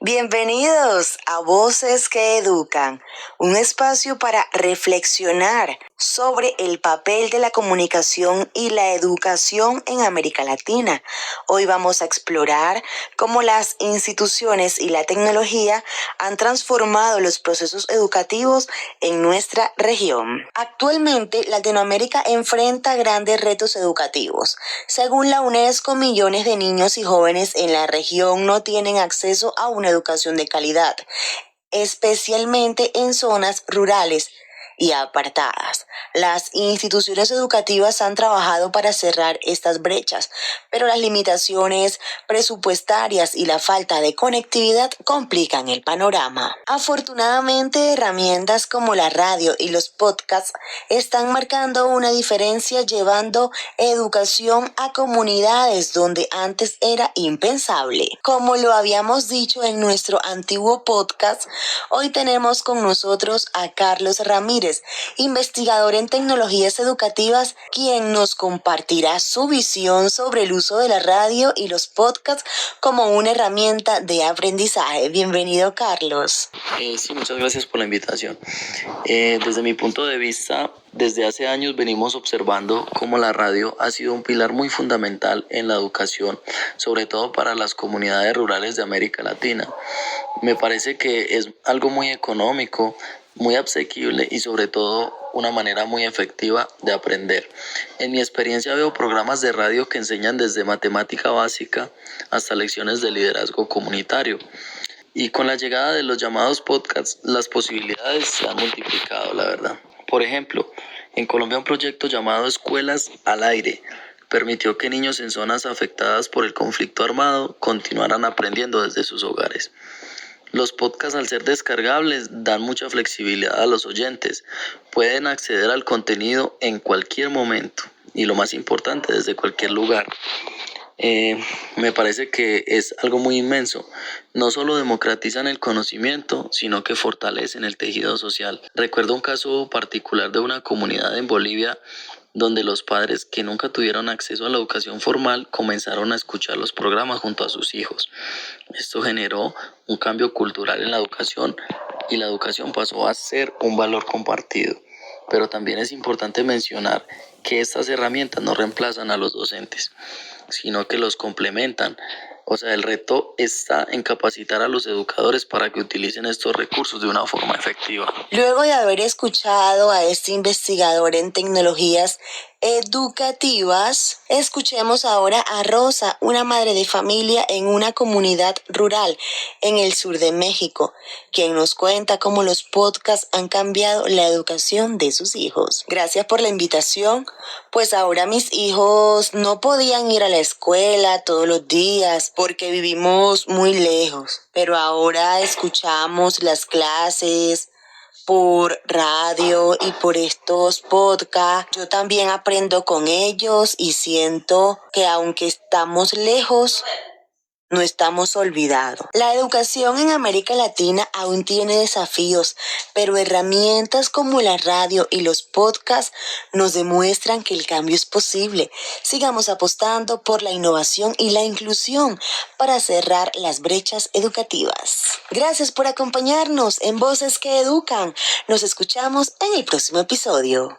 Bienvenidos a Voces que Educan, un espacio para reflexionar sobre el papel de la comunicación y la educación en América Latina. Hoy vamos a explorar cómo las instituciones y la tecnología han transformado los procesos educativos en nuestra región. Actualmente, Latinoamérica enfrenta grandes retos educativos. Según la UNESCO, millones de niños y jóvenes en la región no tienen acceso a una educación de calidad, especialmente en zonas rurales y apartadas. Las instituciones educativas han trabajado para cerrar estas brechas, pero las limitaciones presupuestarias y la falta de conectividad complican el panorama. Afortunadamente, herramientas como la radio y los podcasts están marcando una diferencia, llevando educación a comunidades donde antes era impensable. Como lo habíamos dicho en nuestro antiguo podcast, hoy tenemos con nosotros a Carlos Ramírez, investigador en tecnologías educativas, quien nos compartirá su visión sobre el uso de la radio y los podcasts como una herramienta de aprendizaje. Bienvenido, Carlos. Sí, muchas gracias por la invitación. Desde mi punto de vista, desde hace años venimos observando cómo la radio ha sido un pilar muy fundamental en la educación, sobre todo para las comunidades rurales de América Latina. Me parece que es algo muy económico, muy asequible y sobre todo una manera muy efectiva de aprender. En mi experiencia veo programas de radio que enseñan desde matemática básica hasta lecciones de liderazgo comunitario. Y con la llegada de los llamados podcasts, las posibilidades se han multiplicado, la verdad. Por ejemplo, en Colombia un proyecto llamado Escuelas al Aire permitió que niños en zonas afectadas por el conflicto armado continuaran aprendiendo desde sus hogares. Los podcasts, al ser descargables, dan mucha flexibilidad a los oyentes. Pueden acceder al contenido en cualquier momento y, lo más importante, desde cualquier lugar. Me parece que es algo muy inmenso. No solo democratizan el conocimiento, sino que fortalecen el tejido social. Recuerdo un caso particular de una comunidad en Bolivia donde los padres que nunca tuvieron acceso a la educación formal comenzaron a escuchar los programas junto a sus hijos. Esto generó un cambio cultural en la educación y la educación pasó a ser un valor compartido. Pero también es importante mencionar que estas herramientas no reemplazan a los docentes, sino que los complementan. O sea, el reto está en capacitar a los educadores para que utilicen estos recursos de una forma efectiva. Luego de haber escuchado a este investigador en tecnologías educativas, escuchemos ahora a Rosa, una madre de familia en una comunidad rural en el sur de México, quien nos cuenta cómo los podcasts han cambiado la educación de sus hijos. Gracias por la invitación, pues ahora mis hijos no podían ir a la escuela todos los días porque vivimos muy lejos, pero ahora escuchamos las clases por radio y por estos podcasts. Yo también aprendo con ellos y siento que aunque estamos lejos, no estamos olvidados. La educación en América Latina aún tiene desafíos, pero herramientas como la radio y los podcasts nos demuestran que el cambio es posible. Sigamos apostando por la innovación y la inclusión para cerrar las brechas educativas. Gracias por acompañarnos en Voces que Educan. Nos escuchamos en el próximo episodio.